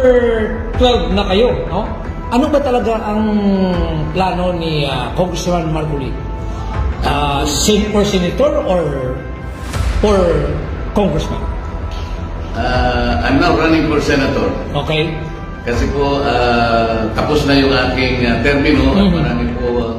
12 na kayo, no? Ano ba talaga ang plano ni Congressman Marcoleta? For senator or for congressman? I'm now running for senator. Okay. Kasi po, tapos na yung aking termino. Marami po...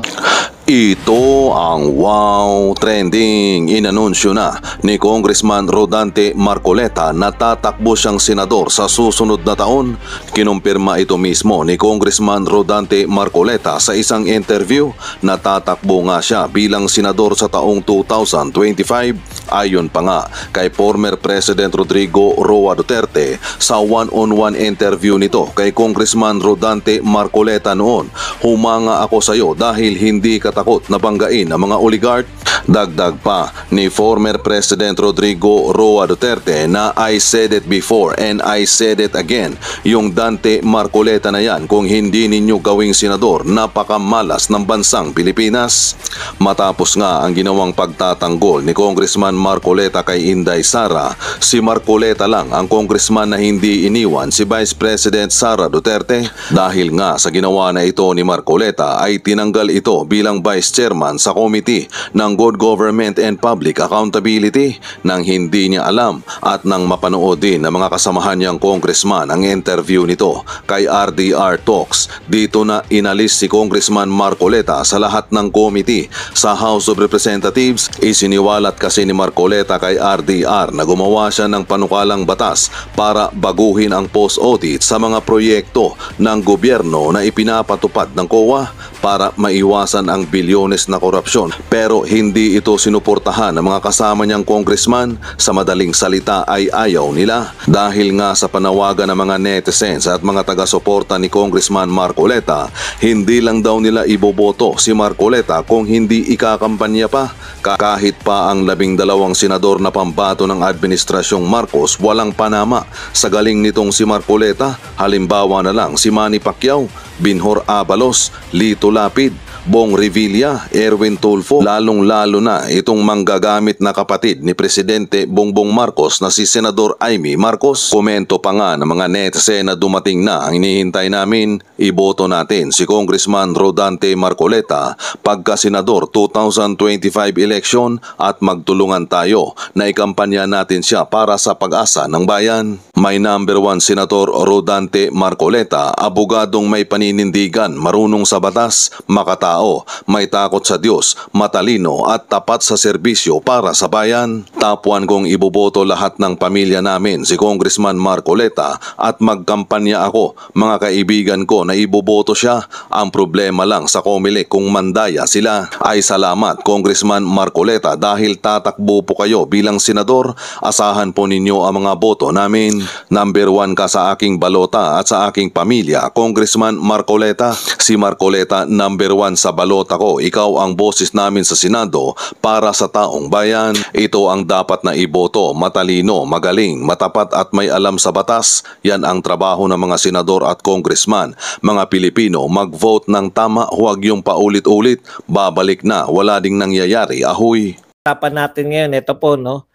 Ito ang wow trending. Inanunsyo na ni Congressman Rodante Marcoleta na tatakbo siyang senador sa susunod na taon. Kinumpirma ito mismo ni Congressman Rodante Marcoleta sa isang interview na tatakbo nga siya bilang senador sa taong 2025. Ayon pa nga kay former President Rodrigo Roa Duterte sa one-on-one interview nito kay Congressman Rodante Marcoleta noon, humanga ako sa iyo dahil hindi ka takot na banggain ang mga oligarch. Dagdag pa ni former President Rodrigo Roa Duterte na I said it before and I said it again. Yung Dante Marcoleta na yan, kung hindi ninyo gawing senador, napakamalas ng bansang Pilipinas. Matapos nga ang ginawang pagtatanggol ni Congressman Marcoleta kay Inday Sara, si Marcoleta lang ang congressman na hindi iniwan si Vice President Sara Duterte. Dahil nga sa ginawa na ito ni Marcoleta ay tinanggal ito bilang Vice Chairman sa Committee ng Good Government and Public Accountability nang hindi niya alam at nang mapanood din ng mga kasamahan niyang congressman ang interview nito kay RDR Talks. Dito na inalis si Congressman Marcoleta sa lahat ng committee sa House of Representatives. Isiniwalat kasi ni Marcoleta kay RDR na gumawa siya ng panukalang batas para baguhin ang post-audit sa mga proyekto ng gobyerno na ipinapatupad ng COA para maiwasan ang bilyones na korupsyon, pero hindi ito sinuportahan ng mga kasama niyang congressman. Sa madaling salita ay ayaw nila dahil nga sa panawagan ng mga netizens at mga taga-suporta ni Congressman Marcoleta, hindi lang daw nila iboboto si Marcoleta kung hindi ikakampanya pa. Kahit pa ang 12 senador na pambato ng Administrasyong Marcos walang panama sa galing nitong si Marcoleta. Halimbawa na lang si Manny Pacquiao, Binhor Abalos, Lito Lapid, Bong Revilla, Erwin Tulfo, lalong-lalo na itong manggagamit na kapatid ni Presidente Bongbong Marcos na si Senador Amy Marcos. Komento pa nga ng mga netizen na dumating na ang hinihintay namin, iboto natin si Congressman Rodante Marcoleta pagka Senador 2025 election at magtulungan tayo na ikampanya natin siya para sa pag-asa ng bayan. May number 1 Senator Rodante Marcoleta, abogadong may paninindigan, marunong sa batas, makatao, may takot sa Diyos, matalino at tapat sa serbisyo para sa bayan. Tapuan kong iboboto lahat ng pamilya namin si Congressman Marcoleta at magkampanya ako, mga kaibigan ko, na iboboto siya. Ang problema lang sa Comelec kung mandaya sila. Ay salamat Congressman Marcoleta dahil tatakbo po kayo bilang senador. Asahan po ninyo ang mga boto namin. Number 1 ka sa aking balota at sa aking pamilya, Congressman Marcoleta. Si Marcoleta number 1 sa balota ko. Ikaw ang boses namin sa Senado para sa taong bayan. Ito ang dapat na iboto. Matalino, magaling, matapat at may alam sa batas. Yan ang trabaho ng mga senador at congressman. Mga Pilipino, mag-vote ng tama, huwag yung paulit-ulit. Babalik na, wala ding nangyayari. Ahoy! Usapan natin ngayon, ito po, no?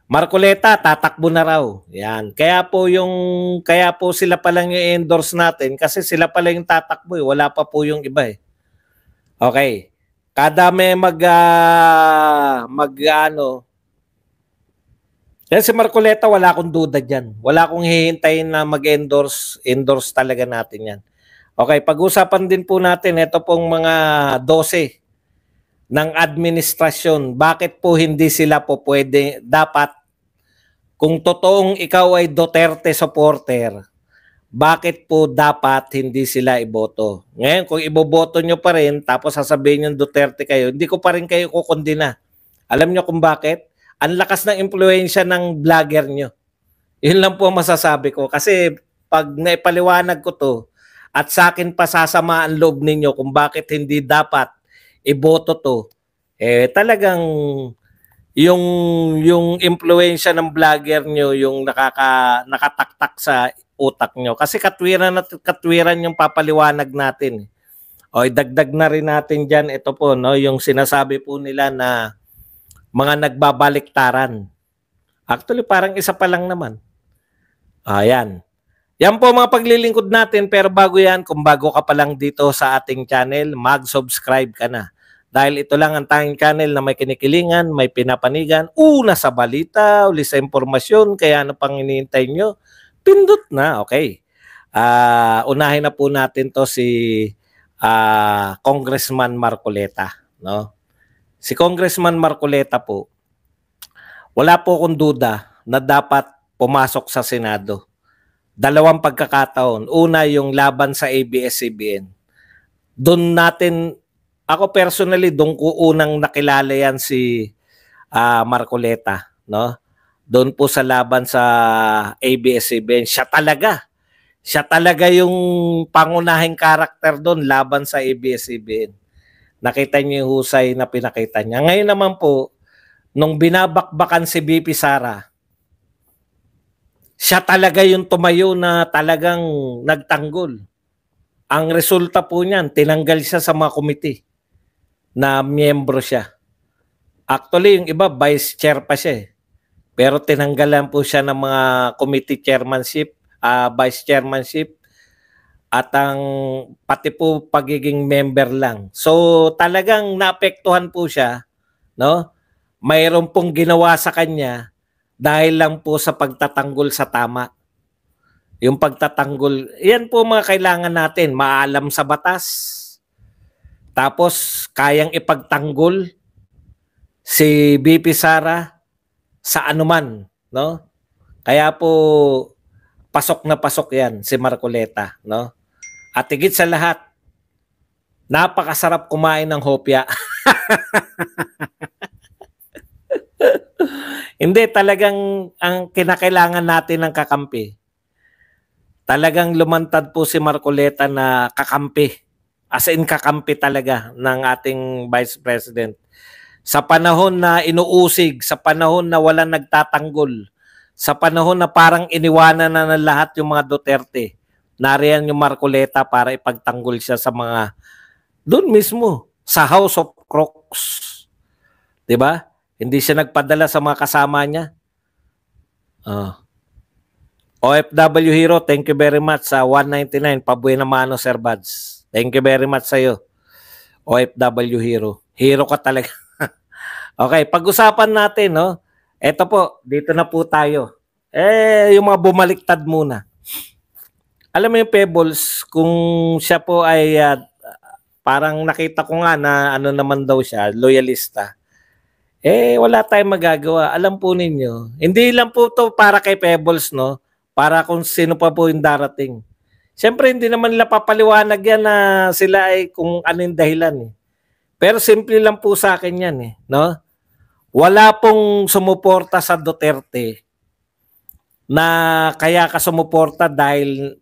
Marcoleta tatakbo na raw. Yan. Kaya po sila pa lang yung endorse natin kasi sila pa lang yung tatakbo, wala pa po yung iba eh. Okay. Kada may yan si Marcoleta, wala akong duda diyan. Wala akong hihintayin na mag-endorse talaga natin yan. Okay, pag-usapan din po natin ito pong mga 12 ng administrasyon. Bakit po hindi sila po pwede, dapat, kung totoong ikaw ay Duterte supporter, bakit po dapat hindi sila iboto? Ngayon, kung iboboto nyo pa rin, tapos sasabihin nyo Duterte kayo, hindi ko pa rin kayo kukundina. Alam nyo kung bakit? Ang lakas ng impluensya ng vlogger nyo. Yun lang po masasabi ko. Kasi pag naipaliwanag ko to, at sa akin pa sasama ang loob ninyo kung bakit hindi dapat iboto to, talagang yung impluensya ng vlogger nyo yung nakataktak sa utak nyo. Kasi katwiran yung papaliwanag natin. O idagdag na rin natin dyan, ito po, no, yung sinasabi po nila na mga nagbabaliktaran. Actually, parang isa pa lang naman. Ayan. Yan po mga paglilingkod natin, pero bago yan, kung bago ka pa lang dito sa ating channel, mag-subscribe ka na. Dahil ito lang ang tanging channel na may kinikilingan, may pinapanigan, una sa balita, uli sa impormasyon, kaya ano pang hinihintay nyo? Pindot na, okay. Unahin na po natin to si Congressman Marcoleta. No? Si Congressman Marcoleta po, wala po akong duda na dapat pumasok sa Senado. Dalawang pagkakataon. Una, yung laban sa ABS-CBN. Doon natin, ako personally, doon ko unang nakilala yan si Marcoleta. No? Doon po sa laban sa ABS-CBN. Siya talaga yung pangunahing karakter doon, laban sa ABS-CBN. Nakita niyo yung husay na pinakita niya. Ngayon naman po, nung binabakbakan si BP Sara, siya talaga yung tumayo na talagang nagtanggol. Ang resulta po niyan, tinanggal siya sa mga komite na miyembro siya. Actually, yung iba, vice chair pa siya eh. Pero tinanggalan po siya ng mga committee chairmanship, vice chairmanship, at ang pati po pagiging member lang. So talagang naapektuhan po siya, no? Mayroon pong ginawa sa kanya dahil lang po sa pagtatanggol sa tama. Yung pagtatanggol, yan po mga kailangan natin, maalam sa batas. Tapos kayang ipagtanggol si BP Sara sa anuman, no? Kaya po pasok na pasok yan si Marcoleta, no? At higit sa lahat, napakasarap kumain ng hopya. Hindi, talagang ang kinakailangan natin ng kakampi. Talagang lumantad po si Marcoleta na kakampi. As in kakampi talaga ng ating Vice President. Sa panahon na inuusig, sa panahon na walang nagtatanggol, sa panahon na parang iniwanan na ng lahat yung mga Duterte, nariyan yung Marcoleta para ipagtanggol siya sa mga, doon mismo, sa House of Crocs. Diba? Hindi siya nagpadala sa mga kasama niya. OFW Hero, thank you very much sa 199. Pabuhay na mano, Sir Buds. Thank you very much sa iyo. OFW Hero. Hero ka talaga. Okay, pag-usapan natin, no? Ito po, dito na po tayo. Yung mga bumaliktad muna. Alam mo yung Pebbles, kung siya po ay parang nakita ko nga na ano naman daw siya, loyalista. Wala tayong magagawa. Alam po ninyo, hindi lang po to para kay Pebbles, no? Para kung sino pa po yung darating. Siyempre, hindi naman nila papaliwanag yan na sila ay kung ano yung dahilan. Eh. Pero simple lang po sa akin yan, eh, no? Wala pong sumuporta sa Duterte na kaya ka sumuporta dahil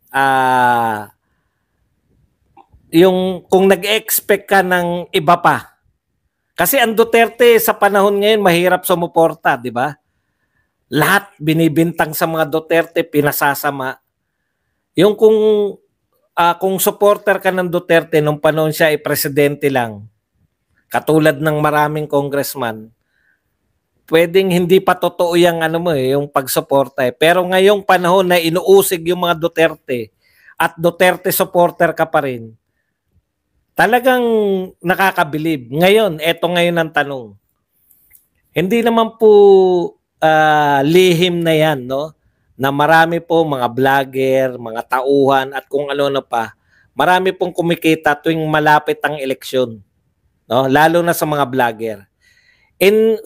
yung kung nag-expect ka ng iba pa. Kasi ang Duterte sa panahon ngayon mahirap sumuporta, di ba? Lahat binibintang sa mga Duterte, pinasasama. Yung kung supporter ka ng Duterte nung panahon siya ay presidente lang, katulad ng maraming congressman, pwedeng hindi pa totoo yung yung pagsuporta eh. Pero ngayong panahon na inuusig yung mga Duterte at Duterte supporter ka pa rin, talagang nakakabilib. Ngayon, eto ngayon ang tanong. Hindi naman po lihim na yan, no? Na marami po mga vlogger, mga tauhan at kung ano na pa, marami pong kumikita tuwing malapit ang eleksyon. No? Lalo na sa mga vlogger.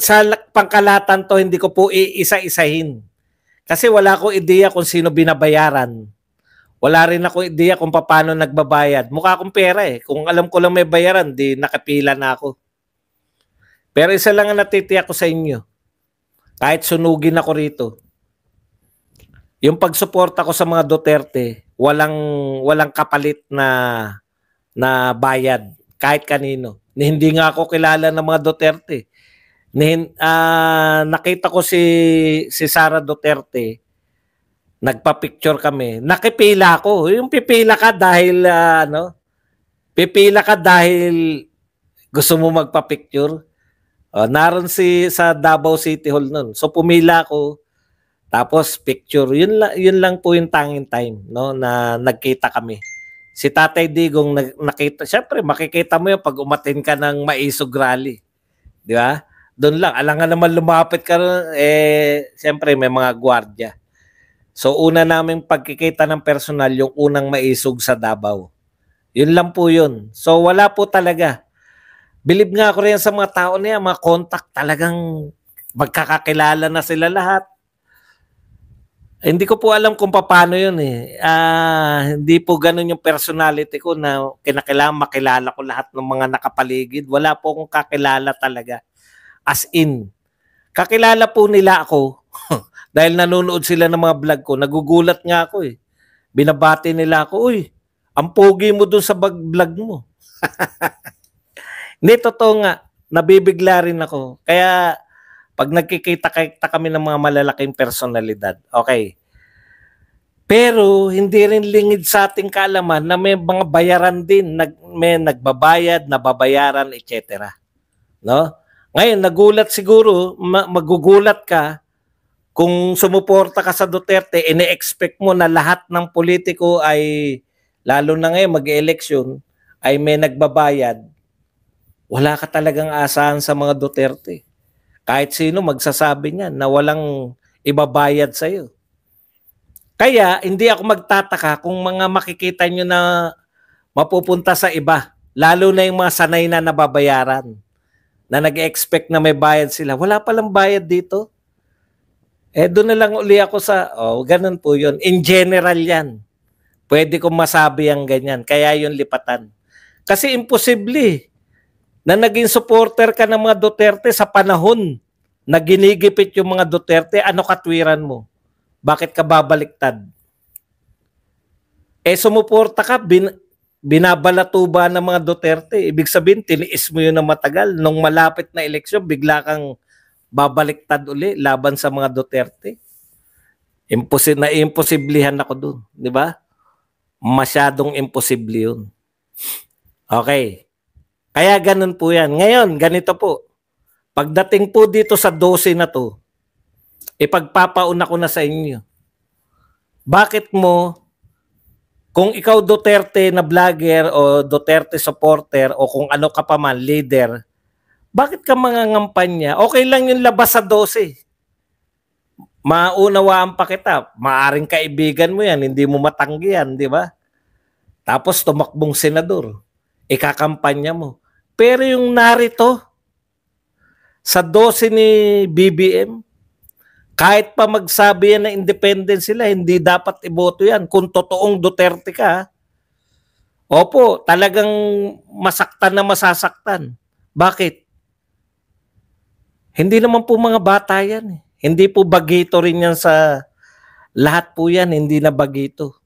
Sa pangkalatan to, hindi ko po iisa-isahin. Kasi wala akong ideya kung sino binabayaran. Wala rin akong ideya kung paano nagbabayad. Mukha akong pera eh. Kung alam ko lang may bayaran, di nakapila na ako. Pero isa lang ang natitiyak ko sa inyo. Kahit sunugin ako rito. Yung pagsuporta ko sa mga Duterte, walang kapalit na bayad kahit kanino. Hindi nga ako kilala ng mga Duterte. Nakita ko si Sara Duterte, nagpa-picture kami. Nakipila ako. Yung pipila ka dahil pipila ka dahil gusto mo magpa-picture. Naroon sa Davao City Hall nun. So pumila ako Tapos picture, yun lang po yung tanging time, no, na nagkita kami. Si Tatay Digong nakita, syempre makikita mo yun pag umatin ka ng Maisog Rally. Di ba? Doon lang, alangan naman lumapit ka, syempre may mga gwardiya. So una naming pagkikita ng personal, yung unang Maisog sa Davao. Yun lang po yun. So wala po talaga. Bilib nga ako rin sa mga tao niya, mga contact, talagang magkakakilala na sila lahat. Hindi ko po alam kung paano yun eh. Hindi po ganun yung personality ko na kinakailangan makilala ko lahat ng mga nakapaligid. Wala po akong kakilala talaga. As in, kakilala po nila ako dahil nanonood sila ng mga vlog ko. Nagugulat nga ako eh. Binabati nila ako, uy, ang pogi mo dun sa vlog mo. Hindi, totoo nga. Nabibigla rin ako. Kaya pag nagkikita-kita kami ng mga malalaking personalidad, okay. Pero hindi rin lingid sa ating kaalaman na may mga bayaran din, may nagbabayad, nababayaran, etc. No? Ngayon, nagulat siguro, magugulat ka kung sumuporta ka sa Duterte, ine-expect mo na lahat ng politiko ay, lalo na ngayon mag-eleksyon, ay may nagbabayad. Wala ka talagang asahan sa mga Duterte. Kahit sino magsasabi niyan na walang ibabayad sa iyo. Kaya hindi ako magtataka kung mga makikita nyo na mapupunta sa iba. Lalo na yung mga sanay na nababayaran. Na nag-expect na may bayad sila. Wala palang bayad dito. Doon na lang uli ako sa, ganun po yun. In general yan. Pwede kong masabi ang ganyan. Kaya yung lipatan. Kasi imposible na naging supporter ka ng mga Duterte sa panahon na ginigipit yung mga Duterte, ano katwiran mo? Bakit ka babaliktad? Sumuporta ka, binabalatuba ng mga Duterte. Ibig sabihin, tiniis mo yun na matagal. Nung malapit na eleksyon, bigla kang babaliktad uli laban sa mga Duterte. Imposiblihan ako dun. Di ba? Masyadong imposible yun. Okay. Kaya ganun po yan. Ngayon, ganito po. Pagdating po dito sa 12 na to, ipagpapauna ko na sa inyo. Bakit mo, kung ikaw Duterte na vlogger o Duterte supporter o kung ano ka pa man, leader, bakit ka mangangampanya? Okay lang yung labas sa 12. Maunawaan pa kita. Maaring kaibigan mo yan, hindi mo matanggi yan, di ba? Tapos tumakbong senador. Ikakampanya mo. Pero yung narito, sa 12 ni BBM, kahit pa magsabi yan na independent sila, hindi dapat iboto yan. Kung totoong Duterte ka, opo, talagang masaktan na masasaktan. Bakit? Hindi naman po mga bata yan. Hindi po bagito rin yan sa lahat po yan, hindi na bagito.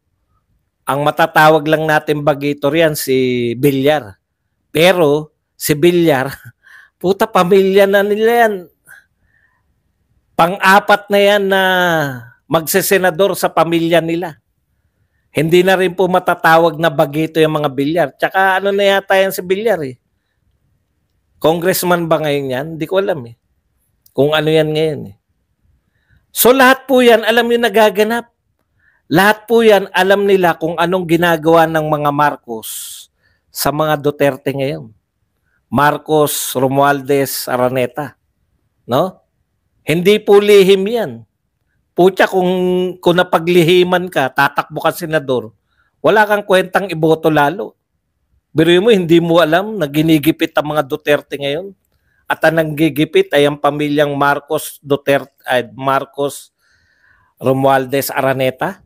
Ang matatawag lang natin bagito riyan si Villar. Pero si Villar, puta pamilya na nila yan. Pang-apat na yan na magsesenador sa pamilya nila. Hindi na rin po matatawag na bagito yung mga Villar. Tsaka ano na yata yan si Villar eh. Congressman ba ngayon yan? Hindi ko alam eh. Kung ano yan ngayon eh. So lahat po yan, alam nyo nagaganap. Lahat po yan, alam nila kung anong ginagawa ng mga Marcos sa mga Duterte ngayon. Marcos, Romualdez, Araneta. No? Hindi po lihim yan. Pucha, kung napaglihiman ka, tatakbo ka senador, wala kang kwentang iboto lalo. Biruin mo, hindi mo alam na ginigipit ang mga Duterte ngayon. At ang nanggigipit ay ang pamilyang Marcos, Duterte, Marcos, Romualdez, Araneta.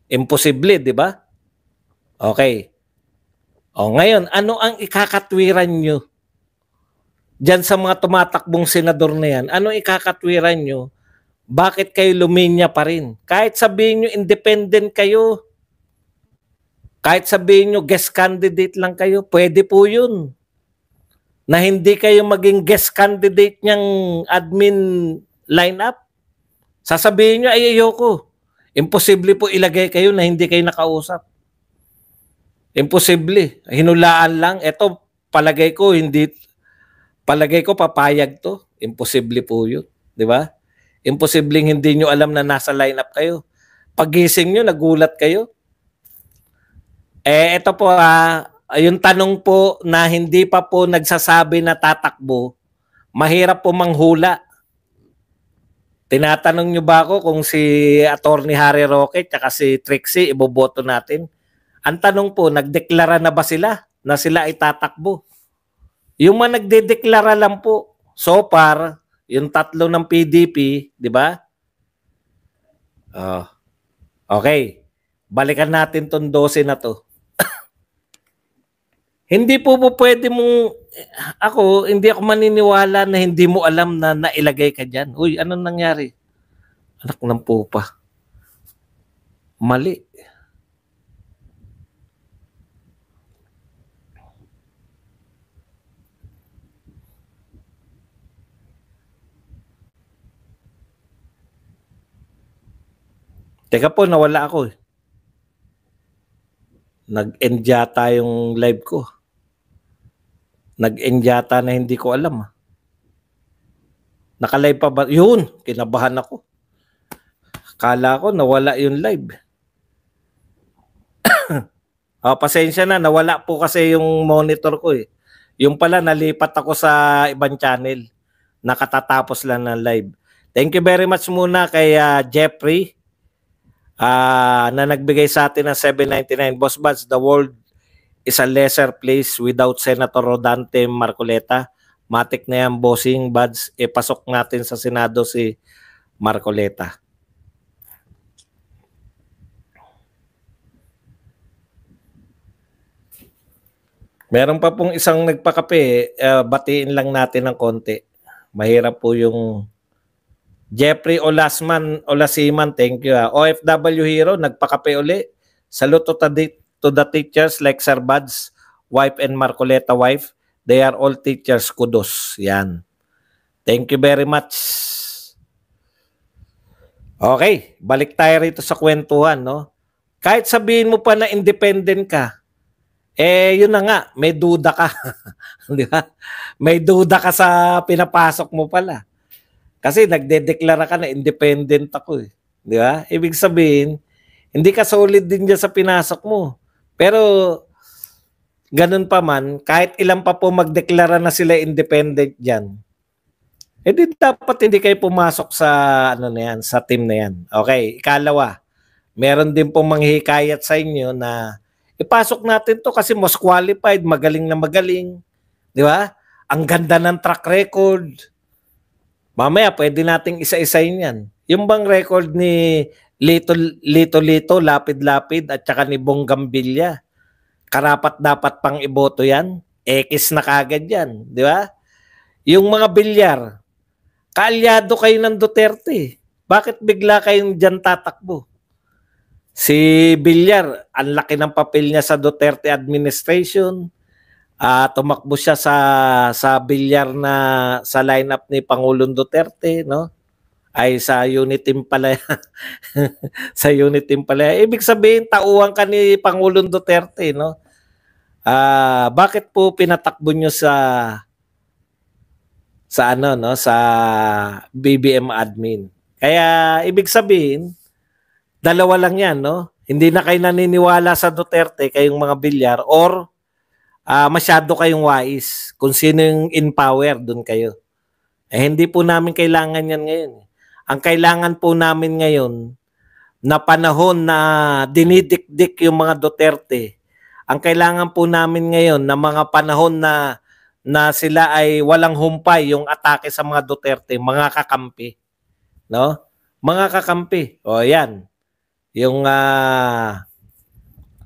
Imposible, di ba? Okay. Ngayon, ano ang ikakatwiran nyo? Diyan sa mga tumatakbong senador na yan, ano ikakatwiran nyo? Bakit kayo luminya pa rin? Kahit sabihin nyo independent kayo, kahit sabihin nyo guest candidate lang kayo, pwede po yun. Na hindi kayo maging guest candidate niyang admin lineup. Sasabihin nyo, ay ayoko. Imposible po ilagay kayo na hindi kayo nakausap. Imposible. Hinulaan lang. Ito, palagay ko papayag to. Imposible po yun. Di ba? Imposibleng hindi nyo alam na nasa lineup kayo. Pagising nyo, nagulat kayo. Ito po yung tanong po na hindi pa po nagsasabi na tatakbo, mahirap po manghula. Tinatanong nyo ba ako kung si Attorney Harry Roque at si Trixie iboboto natin? Ang tanong po, nagdeklara na ba sila na sila ay tatakbo? Yung mga nagdedeklara lang po, so far, yung 3 ng PDP, di ba? Okay. Balikan natin tong 12 na to. Hindi po pwede mong, hindi ako maniniwala na hindi mo alam na nailagay ka dyan. Uy, anong nangyari? Anak ng pupa. Mali. Teka po, nawala ako eh. Nag-end yata yung live ko. Nag-end yata na hindi ko alam. Naka-live pa ba? Yun, kinabahan ako. Kala ko nawala yung live. Pasensya na, nawala po kasi yung monitor ko eh. Yung pala, nalipat ako sa ibang channel. Nakatatapos lang ng live. Thank you very much muna kay Jeffrey. Na nagbigay sa atin ng 799. Boss Buds, the world is a lesser place without Senator Rodante Marcoleta. Matik na yan, bossing Buds. Pasok natin sa Senado si Marcoleta. Meron pa pong isang nagpakape. Batiin lang natin ng konti. Mahirap po yung Jeffrey Olasiman, thank you. OFW Hero, nagpakape uli. Salute to the teachers like Sir Buds, wife and Marcoleta wife. They are all teachers. Kudos. Yan. Thank you very much. Okay, balik tayo rito sa kwentuhan, no? Kahit sabihin mo pa na independent ka, yun na nga, may duda ka. Di ba? May duda ka sa pinapasok mo pala. Kasi nagdedeklara ka na independent ako eh. Di ba? Ibig sabihin, hindi ka solid din dyan sa pinasok mo. Pero, ganun pa man, kahit ilan pa po magdeklara na sila independent dyan, di dapat hindi kayo pumasok sa, sa team na yan. Okay, ikalawa, meron din pong manghihikayat sa inyo na ipasok natin to kasi most qualified, magaling na magaling. Di ba? Ang ganda ng track record. Mamaya, pwede nating isa-isayin yan. Yung bang record ni Lito, Lapid-Lapid at saka ni Bong Gambilla, karapat dapat pang iboto yan. X na kagad yan. Di ba? Yung mga bilyar, kaalyado kayo ng Duterte. Bakit bigla kayong dyan tatakbo? Si Bilyar, ang laki ng papel niya sa Duterte administration. Tumakbo siya sa bilyar na sa lineup ni Pangulong Duterte, no? Ay sa unit team pala. Sa unit team pala. Ibig sabihin tauhan ka ni Pangulong Duterte, no? Bakit po pinatakbo niyo sa sa BBM admin? Kaya ibig sabihin dalawa lang 'yan, no? Hindi na kayo naniniwala sa Duterte kayong mga bilyar or masyado kayong wais kung sino yung in power, doon kayo. Hindi po namin kailangan yan ngayon. Ang kailangan po namin ngayon na panahon na dinidikdik yung mga Duterte, ang kailangan po namin ngayon na mga panahon na sila ay walang humpay yung atake sa mga Duterte, mga kakampi. No? Mga kakampi. O yan. Yung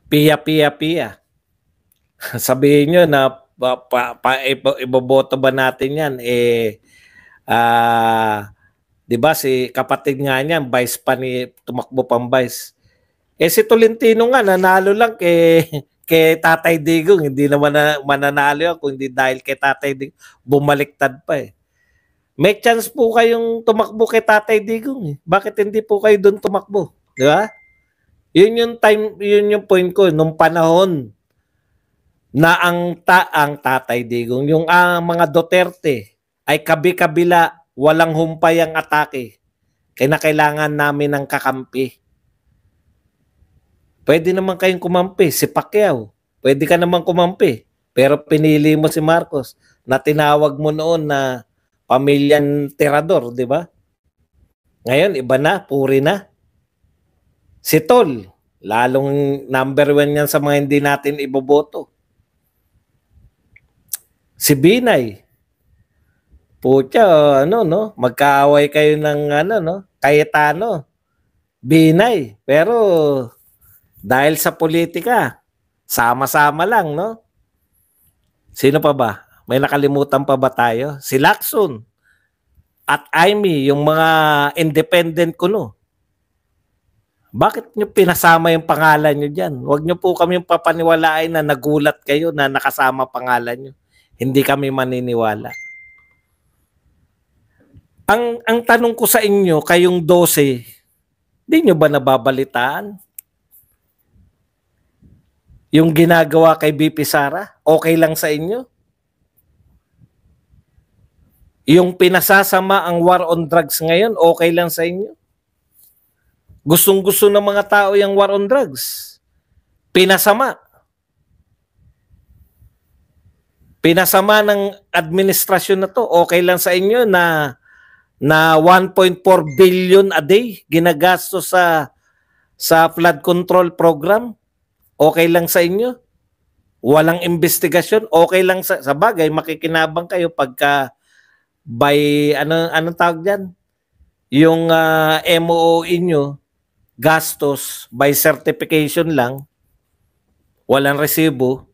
piya. Sabihin nyo na iboboto ba natin yan? Di ba si kapatid nga niyan, vice pa ni tumakbo pang vice. Si Tolentino nga nanalo lang kay Tatay Digong, hindi naman mananalo yan kung hindi dahil kay Tatay Digong, bumaliktad pa eh. May chance po kayong tumakbo kay Tatay Digong eh. Bakit hindi po kayo doon tumakbo? Di ba? Yun yung point ko nung panahon na ang Tatay Digong, yung mga Duterte ay kabi-kabila, walang humpay ang atake. Kailangan namin ng kakampi. Pwede naman kayong kumampi, si Pacquiao. Pwede ka naman kumampi. Pero pinili mo si Marcos na tinawag mo noon na pamilyang tirador, di ba? Ngayon, iba na, puri na. Si Tol, lalong number 1 yan sa mga hindi natin iboboto. Si Binay, pucha, magkaaway kayo ng Cayetano, Binay. Pero dahil sa politika, sama-sama lang, no? Sino pa ba? May nakalimutan pa ba tayo? Si Lacson at Amy, yung mga independent kuno. Bakit nyo pinasama yung pangalan nyo dyan? Huwag nyo po kami papaniwalain na nagulat kayo na nakasama pangalan nyo. Hindi kami maniniwala. Ang tanong ko sa inyo, kayong 12, di nyo ba nababalitaan? Yung ginagawa kay BP Sara, okay lang sa inyo? Yung pinasasama ang war on drugs ngayon, okay lang sa inyo? Gustong-gusto ng mga tao yung war on drugs. Pinasama. Pinasama ng administrasyon na to, okay lang sa inyo na 1.4 billion a day ginagastos sa flood control program? Okay lang sa inyo? Walang investigasyon? Okay lang sa bagay, makikinabang kayo pagka by, anong tawag dyan? Yung MOE nyo, gastos by certification lang, walang resibo,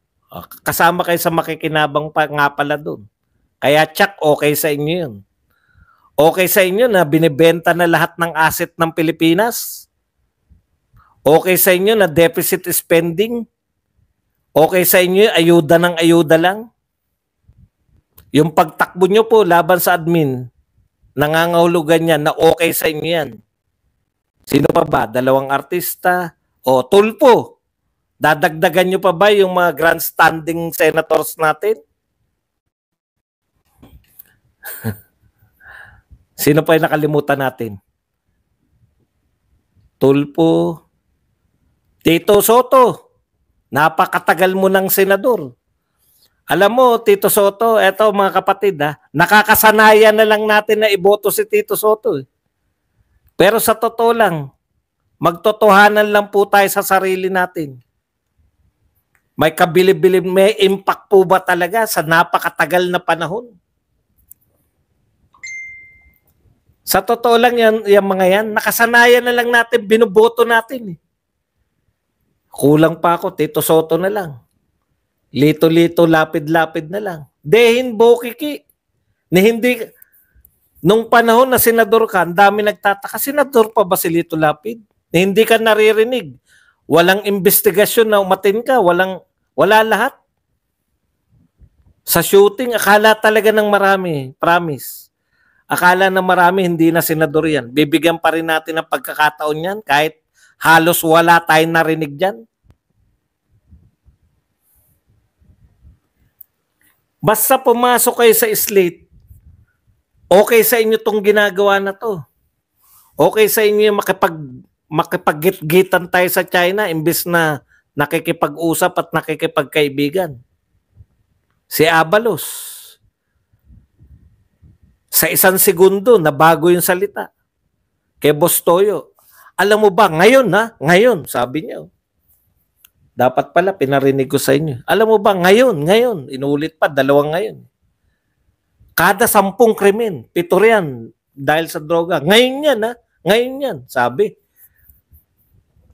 kasama kayo sa makikinabang pa nga pala doon. Kaya check, okay sa inyo yun. Okay sa inyo na binibenta na lahat ng asset ng Pilipinas? Okay sa inyo na deficit spending? Okay sa inyo ayuda ng ayuda lang? Yung pagtakbo nyo po laban sa admin, nangangahulugan yan na okay sa inyo yan. Sino pa ba? 2 artista? O Tulfo? Dadagdagan nyo pa ba yung mga grandstanding senators natin? Sino pa yung nakalimutan natin? Tulfo. Tito Soto. Napakatagal mo ng senador. Alam mo, Tito Soto, eto mga kapatid, nakakasanayan na lang natin na iboto si Tito Soto. Pero sa totoo lang, magtotohanan lang po tayo sa sarili natin. May kabilib-bilib, may impact po ba talaga sa napakatagal na panahon? Sa totoo lang yung mga yan, nakasanayan na lang natin, binuboto natin. Kulang pa ako, Tito Soto na lang. Lito-lito, lapid-lapid na lang. Dehin Bokiki. Nung panahon na senador ka, ang dami nagtataka, senador pa ba si Lito Lapid? Hindi ka naririnig. Walang investigasyon na umatin ka. Wala lahat. Sa shooting, akala talaga ng marami. Promise. Akala ng marami, hindi na senador yan. Bibigyan pa rin natin ng pagkakataon yan kahit halos wala tayong narinig dyan. Basta pumasok kayo sa slate, okay sa inyo itong ginagawa na to. Okay sa inyo yung makipag-gitan tayo sa China imbes na nakikipag-usap at nakikipagkaibigan. Si Abalos, sa 1 segundo, nabago yung salita. Kay Boss Toyo, alam mo ba, ngayon, sabi niya. Dapat pala, pinarinig ko sa inyo. Alam mo ba, ngayon, inulit pa, 2 ngayon. Kada 10 krimen, 7 riyan dahil sa droga. Ngayon yan, sabi.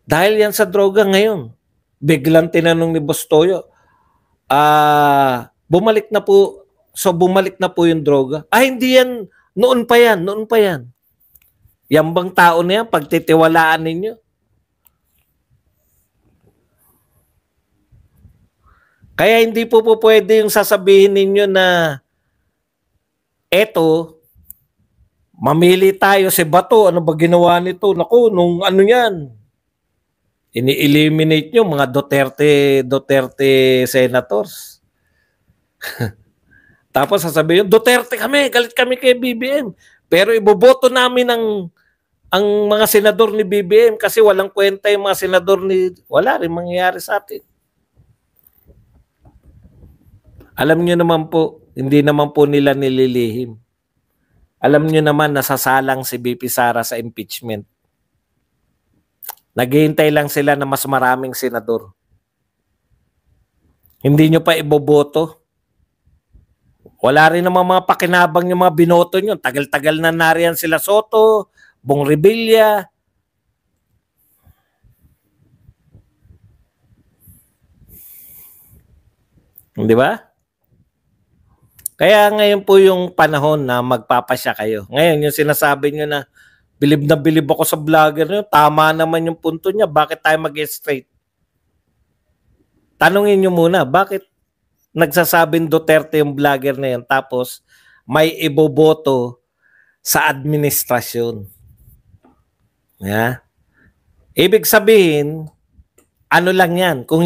Dahil yan sa droga ngayon. Biglang tinanong ni Boss Toyo, bumalik na po yung droga. Hindi yan, noon pa yan. Yan bang tao na yan, pagtitiwalaan ninyo? Kaya hindi po pwede yung sasabihin ninyo na eto, mamili tayo si Bato, ano ba ginawa nito? Naku, nung ano yan, ini-eliminate nyo mga Duterte senators. Tapos sasabihin, Duterte kami, galit kami kay BBM. Pero iboboto namin ang mga senador ni BBM kasi walang kwenta yung mga senador ni... Wala rin mangyayari sa atin. Alam nyo naman po, hindi naman po nila nililihim. Alam nyo naman nasasalang si BP Sara sa impeachment. Naghihintay lang sila na mas maraming senador. Hindi nyo pa iboboto. Wala rin naman mga pakinabang yung mga binoto nyo. Tagal-tagal na nariyan sila Soto, Bong Revilla. Di ba? Kaya ngayon po yung panahon na magpapasya kayo. Ngayon yung sinasabi nyo na bilib ako sa vlogger nyo, tama naman yung punto niya. Bakit tayo mag-straight? Tanungin nyo muna, bakit nagsasabing Duterte yung vlogger na yan tapos may iboboto sa administrasyon? Yeah. Ibig sabihin, ano lang yan? Kung